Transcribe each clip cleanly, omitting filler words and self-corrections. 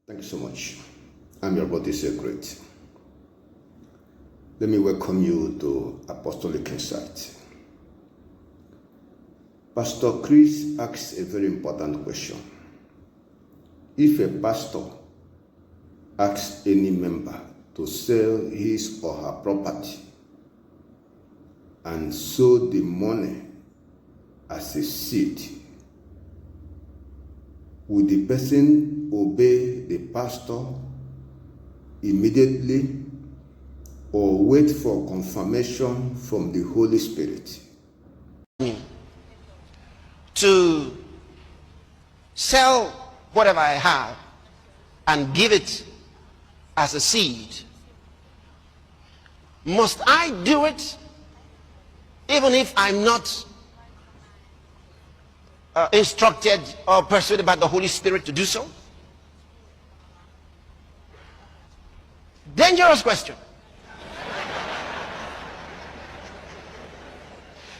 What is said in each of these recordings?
Thank you so much. I'm your body secret. Let me welcome you to Apostolic Insight. Pastor Chris asks a very important question. If a pastor asks any member to sell his or her property and sow the money as a seed, will the person obey the pastor immediately or wait for confirmation from the Holy Spirit? To sell whatever I have and give it as a seed, must I do it even if I'm not instructed or persuaded by the Holy Spirit to do so? Dangerous question.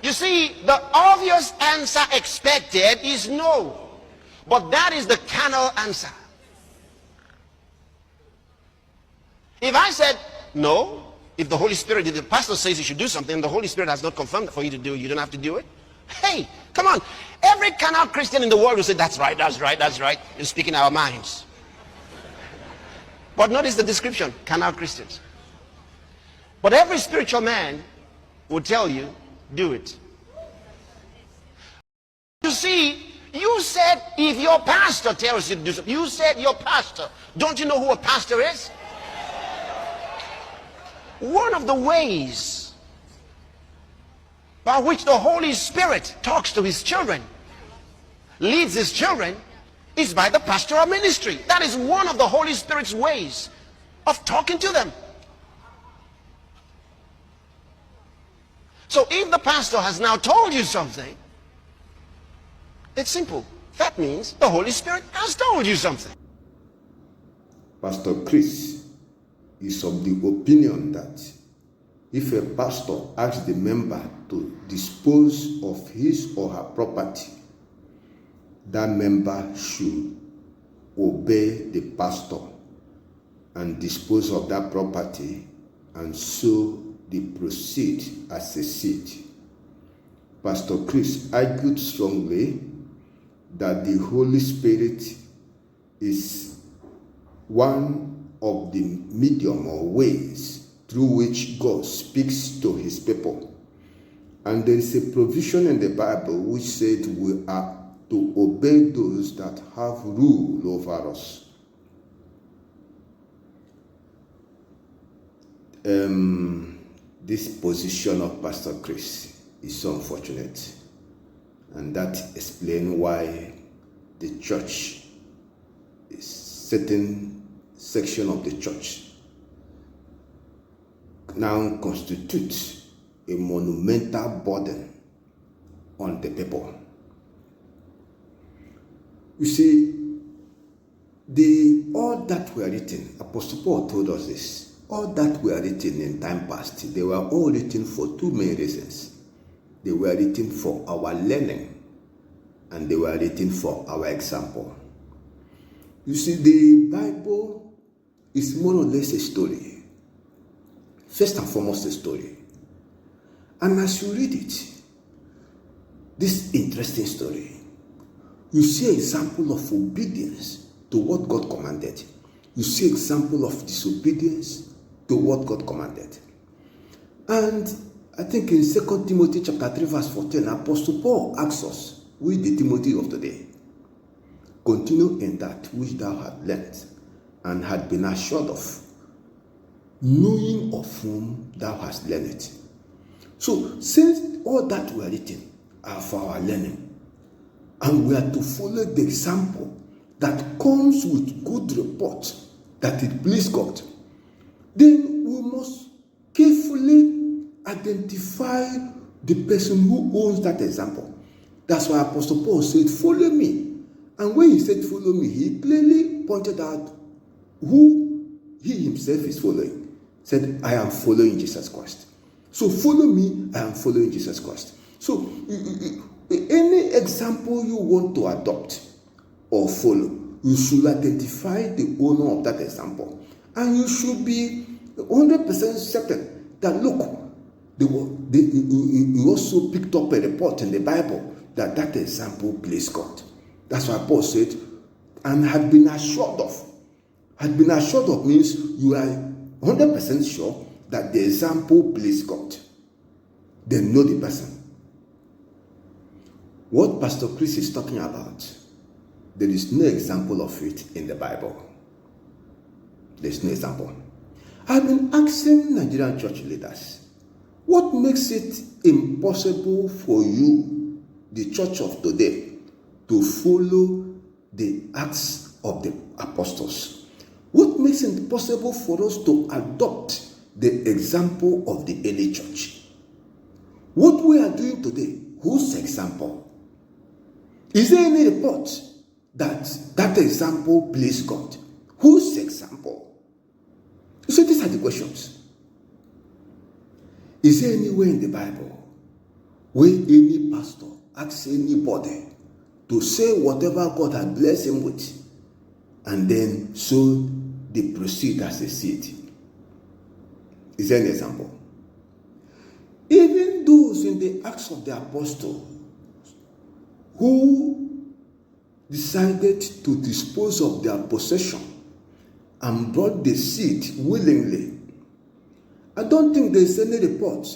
You see, the obvious answer expected is no, but that is the carnal answer. If I said no, if the Holy Spirit, if the pastor says you should do something, the Holy Spirit has not confirmed for you to do it, you don't have to do it. Hey, come on. Every carnal Christian in the world will say, that's right, that's right, that's right. You're speaking our minds. But notice the description, carnal Christians. But every spiritual man will tell you, do it. You see, you said if your pastor tells you to do something, you said your pastor. Don't you know who a pastor is? One of the ways by which the Holy Spirit talks to his children, leads his children, is by the pastoral ministry. That is one of the Holy Spirit's ways of talking to them. So if the pastor has now told you something, it's simple. That means the Holy Spirit has told you something. Pastor Chris is of the opinion that if a pastor asks the member to dispose of his or her property, that member should obey the pastor and dispose of that property and sow the proceed as a seed. Pastor Chris argued strongly that the Holy Spirit is one of the medium or ways through which God speaks to his people. And there is a provision in the Bible which said we are to obey those that have rule over us. This position of Pastor Chris is so unfortunate, and that explains why the church, a certain section of the church, now constitutes a monumental burden on the people. You see, all that were written, Apostle Paul told us this, all that were written in time past, they were all written for two main reasons. They were written for our learning, and they were written for our example. You see, the Bible is more or less a story. First and foremost, a story. And as you read it, this interesting story, you see an example of obedience to what God commanded. You see example of disobedience to what God commanded. And I think in 2 Timothy chapter 3 verse 14, Apostle Paul asks us, with the Timothy of today, continue in that which thou hast learnt and had been assured of, knowing of whom thou hast learned it. So, since all that were written are for our learning, and we are to follow the example that comes with good report that it please God, then we must carefully identify the person who owns that example. That's why Apostle Paul said, follow me. And when he said follow me, he clearly pointed out who he himself is following. Said, I am following Jesus Christ. So follow me, I am following Jesus Christ. So any example you want to adopt or follow, You should identify the owner of that example. And you should be 100% certain that, look, you also picked up a report in the Bible that example pleased God. That's why Paul said, and had been assured of. Had been assured of means you are 100% sure that the example pleased God. They know the person. What Pastor Chris is talking about, there is no example of it in the Bible. There's no example. I've been asking Nigerian church leaders, what makes it impossible for you, the church of today, to follow the acts of the apostles? What makes it possible for us to adopt the example of the early church? What we are doing today, whose example? Is there any report that example pleased God? Whose example? You see, these are the questions. Is there anywhere in the Bible where any pastor asks anybody to say whatever God has blessed him with and then sow the proceed as a seed? Is there an example? Even those in the Acts of the Apostles who decided to dispose of their possession and brought the seed willingly, I don't think there's any report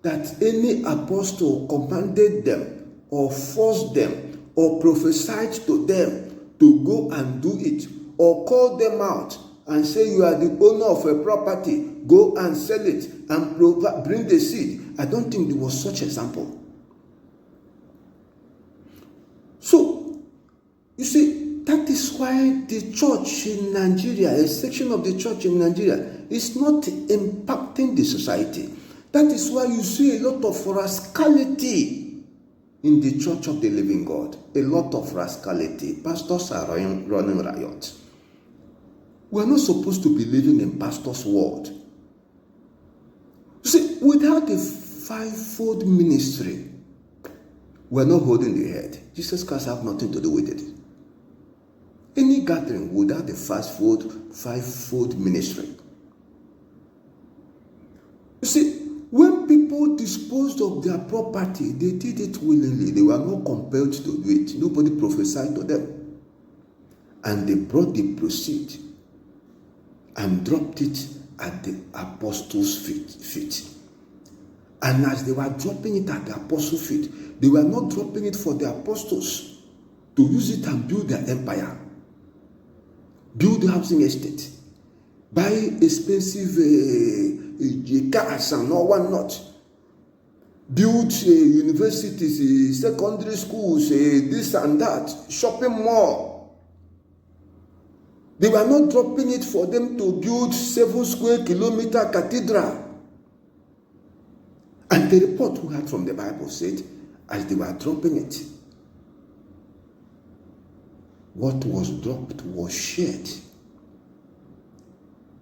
that any apostle commanded them or forced them or prophesied to them to go and do it, or called them out and say, you are the owner of a property, go and sell it and bring the seed. I don't think there was such example. So, you see, that is why the church in Nigeria, a section of the church in Nigeria, is not impacting the society. That is why you see a lot of rascality in the church of the living God. A lot of rascality. Pastors are running riot. We are not supposed to be living in pastor's world. You see, without a fivefold ministry, we are not holding the head. Jesus Christ have nothing to do with it. Any gathering without the fivefold ministry. You see, when people disposed of their property, they did it willingly. They were not compelled to do it. Nobody prophesied to them. And they brought the proceed and dropped it at the apostles' feet. And as they were dropping it at the apostles' feet, they were not dropping it for the apostles to use it and build their empire, build the housing estate, buy expensive cars and all whatnot, build universities, secondary schools, this and that, shopping mall. They were not dropping it for them to build 7 square kilometer cathedral. And the report we had from the Bible said, as they were dropping it, what was dropped was shared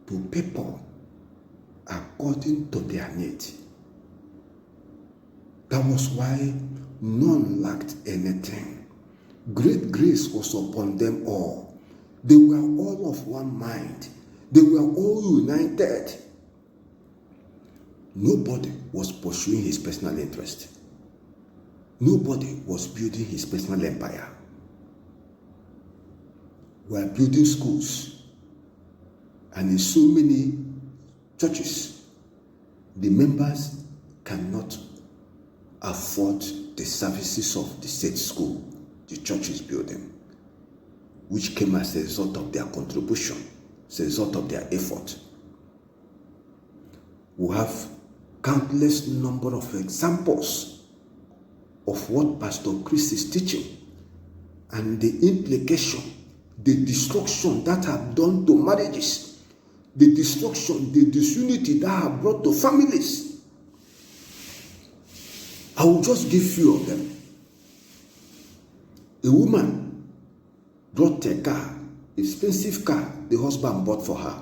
to people according to their need. That was why none lacked anything. Great grace was upon them all. They were all of one mind. They were all united. Nobody was pursuing his personal interest. Nobody was building his personal empire. We are building schools. And in so many churches, the members cannot afford the services of the state school the church is building, which came as a result of their contribution, as a result of their effort. We have countless number of examples of what Pastor Chris is teaching and the implication, the destruction that have done to marriages, the destruction, the disunity that have brought to families. I will just give few of them. A woman brought a car, expensive car the husband bought for her,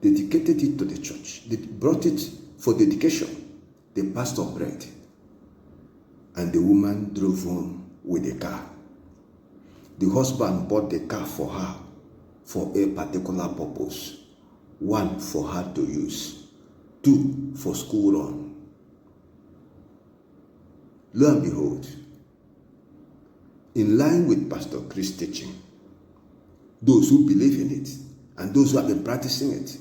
dedicated it to the church. They brought it for dedication. The pastor prayed, and the woman drove home with the car. The husband bought the car for her for a particular purpose. 1, for her to use. 2, for school run. Lo and behold, in line with Pastor Chris' teaching, those who believe in it and those who have been practicing it,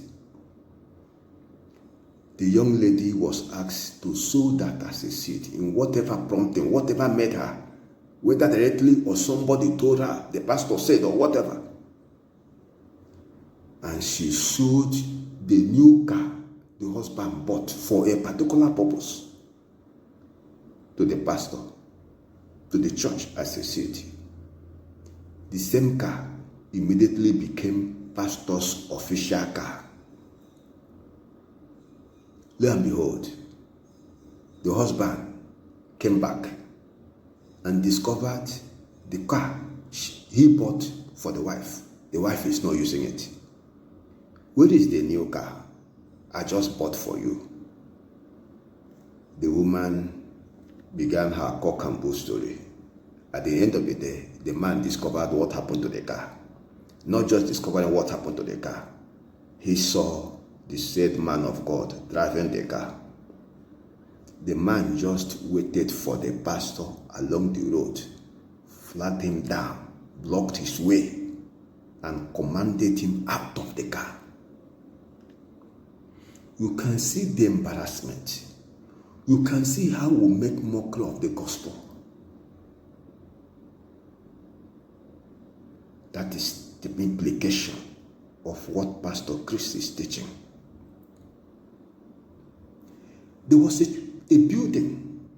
the young lady was asked to sow that as a seed in whatever prompting, whatever made her, whether directly or somebody told her, the pastor said, or whatever. And she sowed the new car the husband bought for a particular purpose to the pastor, to the church as a seed. The same car immediately became pastor's official car. Lo and behold, the husband came back and discovered the car he bought for the wife. The wife is not using it. Where is the new car I just bought for you? The woman began her cock and bull story. At the end of the day, the man discovered what happened to the car. Not just discovering what happened to the car, he saw the said man of God driving the car. The man just waited for the pastor along the road, flagged him down, blocked his way, and commanded him out of the car. You can see the embarrassment. You can see how we make mockery of the gospel. That is the implication of what Pastor Chris is teaching. There was a building.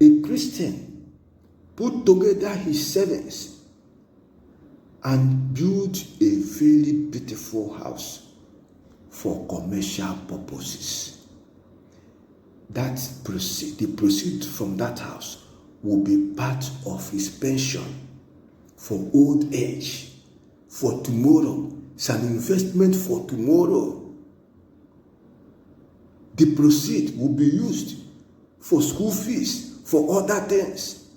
A Christian put together his servants and built a very beautiful house for commercial purposes. The proceeds from that house will be part of his pension for old age, for tomorrow. It's an investment for tomorrow. The proceeds will be used for school fees, for other things.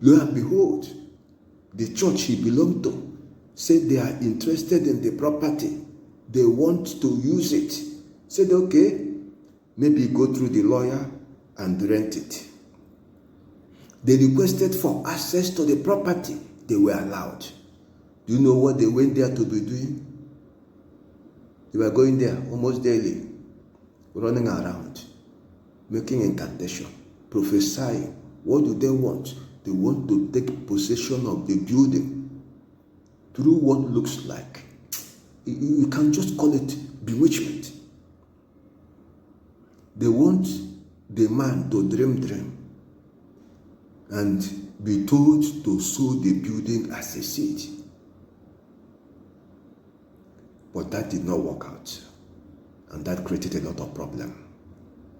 Lo and behold, the church he belonged to said they are interested in the property. They want to use it. Said, okay, maybe go through the lawyer and rent it. They requested for access to the property. They were allowed. Do you know what they went there to be doing? They were going there almost daily, running around, making incantation, prophesying. What do they want? They want to take possession of the building through what looks like, you can just call it bewitchment. They want the man to dream and be told to sow the building as a seed. But that did not work out. And that created a lot of problem,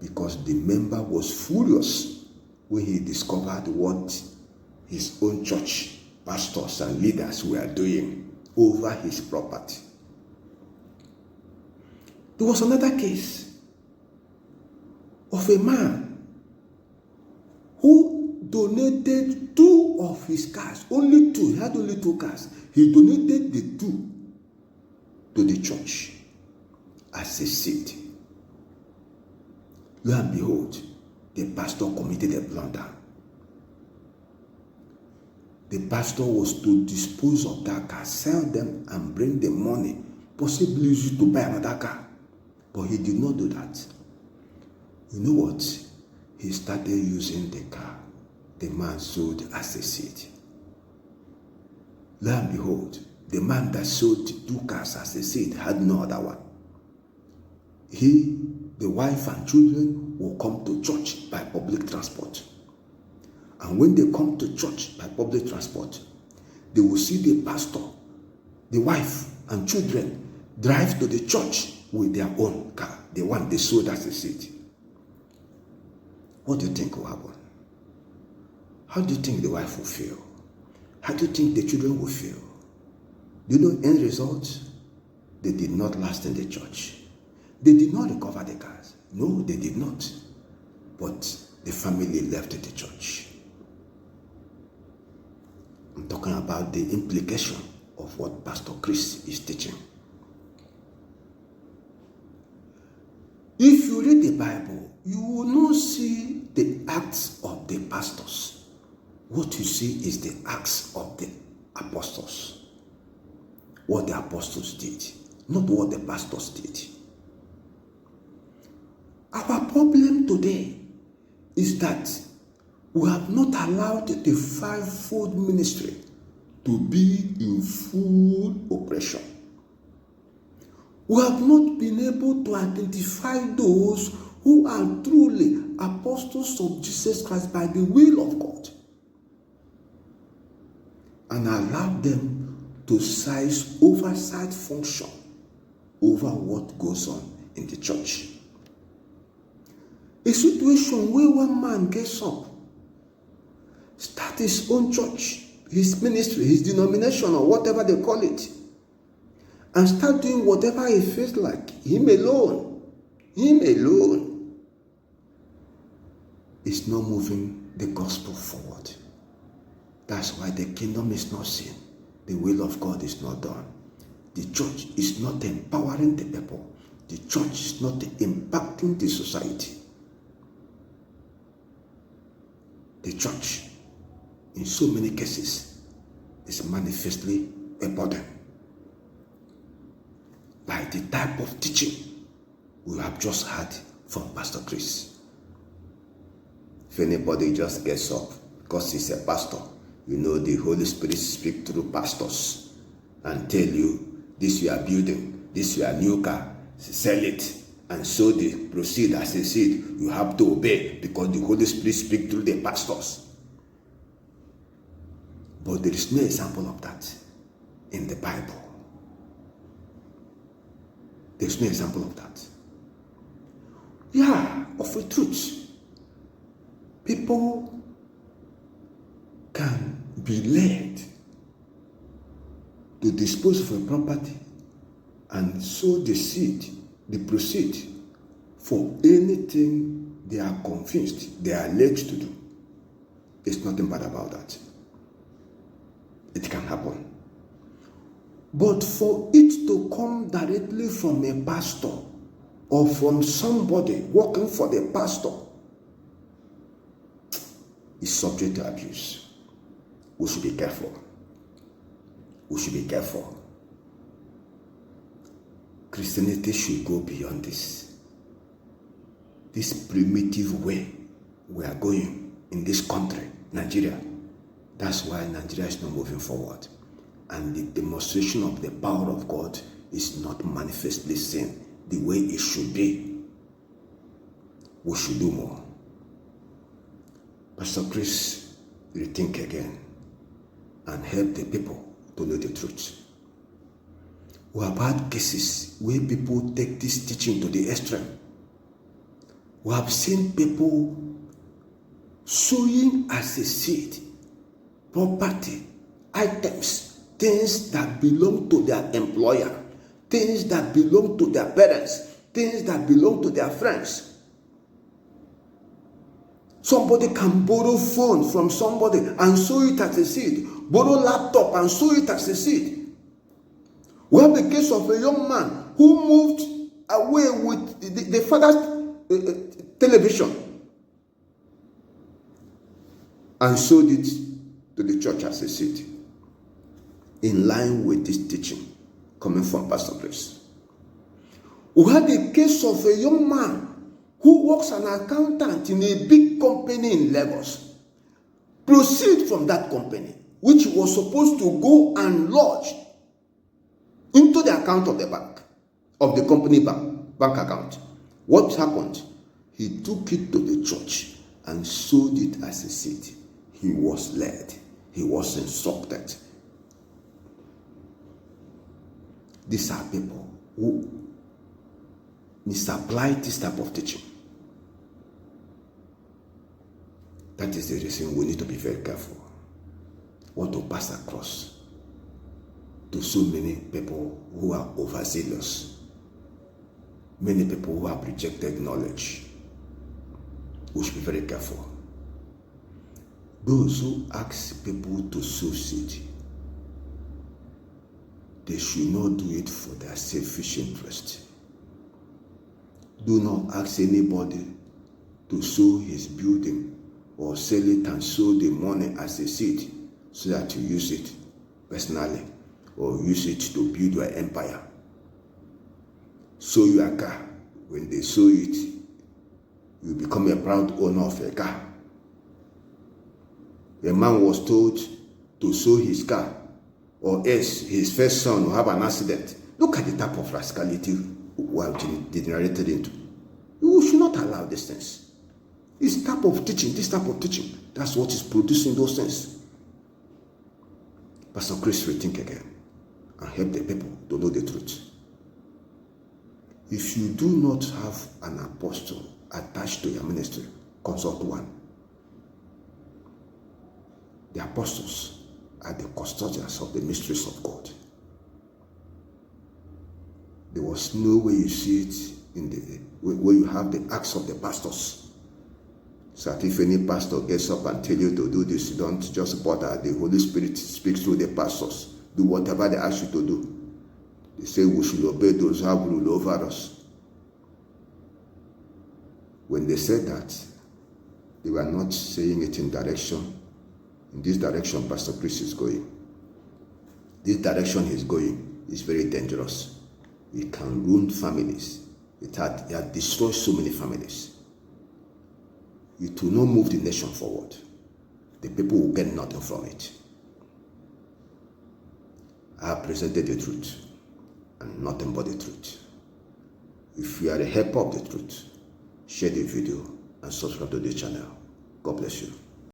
because the member was furious when he discovered what his own church pastors and leaders were doing over his property. There was another case of a man who donated 2 of his cars, only 2, he had only 2 cars. He donated the 2 to the church as a seed. Lo and behold, the pastor committed a blunder. The pastor was to dispose of that car, sell them and bring the money, possibly use it to buy another car. But he did not do that. You know what? He started using the car the man sold as a seed. Lo and behold, the man that sold 2 cars as a seed had no other one. He, the wife and children will come to church by public transport. And when they come to church by public transport, they will see the pastor, the wife and children drive to the church with their own car, the one they sold as a seed. What do you think will happen? How do you think the wife will feel? How do you think the children will feel? Do you know end result? They did not last in the church. They did not recover the cars. No, they did not. But the family left the church. I'm talking about the implication of what Pastor Chris is teaching. If you read the Bible, you will not see the acts of the pastors. What you see is the acts of the apostles. What the apostles did, not what the pastors did. Our problem today is that we have not allowed the fivefold ministry to be in full operation. We have not been able to identify those who are truly apostles of Jesus Christ by the will of God and allow them to oversight function over what goes on in the church. A situation where one man gets up, start his own church, his ministry, his denomination, or whatever they call it, and start doing whatever he feels like, him alone is not moving the gospel forward. That's why the kingdom is not seen. The will of God is not done. The church is not empowering the people. The church is not impacting the society. The church, in so many cases, is manifestly a burden by the type of teaching we have just had from Pastor Chris. If anybody just gets up because he's a pastor, you know the Holy Spirit speaks through pastors and tell you, this you are building, this you are new car, sell it, and so they proceed as a seed. You have to obey because the Holy Spirit speaks through the pastors. But there is no example of that in the Bible. There is no example of that. Yeah, of a truth, people can be led to dispose of a property and sow the seed, the proceed, for anything they are convinced they are led to do. There's nothing bad about that. It can happen. But for it to come directly from a pastor or from somebody working for the pastor is subject to abuse. We should be careful. We should be careful. Christianity should go beyond this. This primitive way we are going in this country, Nigeria. That's why Nigeria is not moving forward. And the demonstration of the power of God is not manifestly seen the way it should be. We should do more. Pastor Chris, rethink again and help the people to know the truth. We have had cases where people take this teaching to the extreme. We have seen people sowing as a seed, property, items, things that belong to their employer, things that belong to their parents, things that belong to their friends. Somebody can borrow phone from somebody and sow it as a seed. Borrow laptop and sow it as a seed. We have the case of a young man who moved away with the father's television and sold it to the church as a seed, in line with this teaching coming from Pastor Chris. We had the case of a young man who works as an accountant in a big company in Lagos. Proceed from that company, which was supposed to go and lodge into the account of the bank, of the company bank account. What happened? He took it to the church and sold it as a seed. He was led. He was instructed. These are people who misapply this type of teaching. That is the reason we need to be very careful what to pass across to so many people who are overzealous, many people who have rejected knowledge. We should be very careful. Those who ask people to sow seed, they should not do it for their selfish interest. Do not ask anybody to sow his building or sell it and sow the money as a seed so that you use it personally or use it to build your empire. Sow your car. When they sow it, you become a proud owner of a car. A man was told to sow his car, or else his first son will have an accident. Look at the type of rascality we have degenerated into. You should not allow these things. This type of teaching, that's what is producing those things. Pastor Chris, rethink again and help the people to know the truth. If you do not have an apostle attached to your ministry, consult one. The apostles are the custodians of the mysteries of God. There was no way you see it in the where you have the acts of the pastors. So that if any pastor gets up and tell you to do this, you don't just bother. The Holy Spirit speaks through the pastors. Do whatever they ask you to do. They say we should obey those who have rule over us. When they said that, they were not saying it in this direction Pastor Chris is going. This direction he's going is very dangerous. It can ruin families. It had destroyed so many families. It will not move the nation forward. The people will get nothing from it. I have presented the truth and nothing but the truth. If you are a helper of the truth, share the video and subscribe to the channel. God bless you.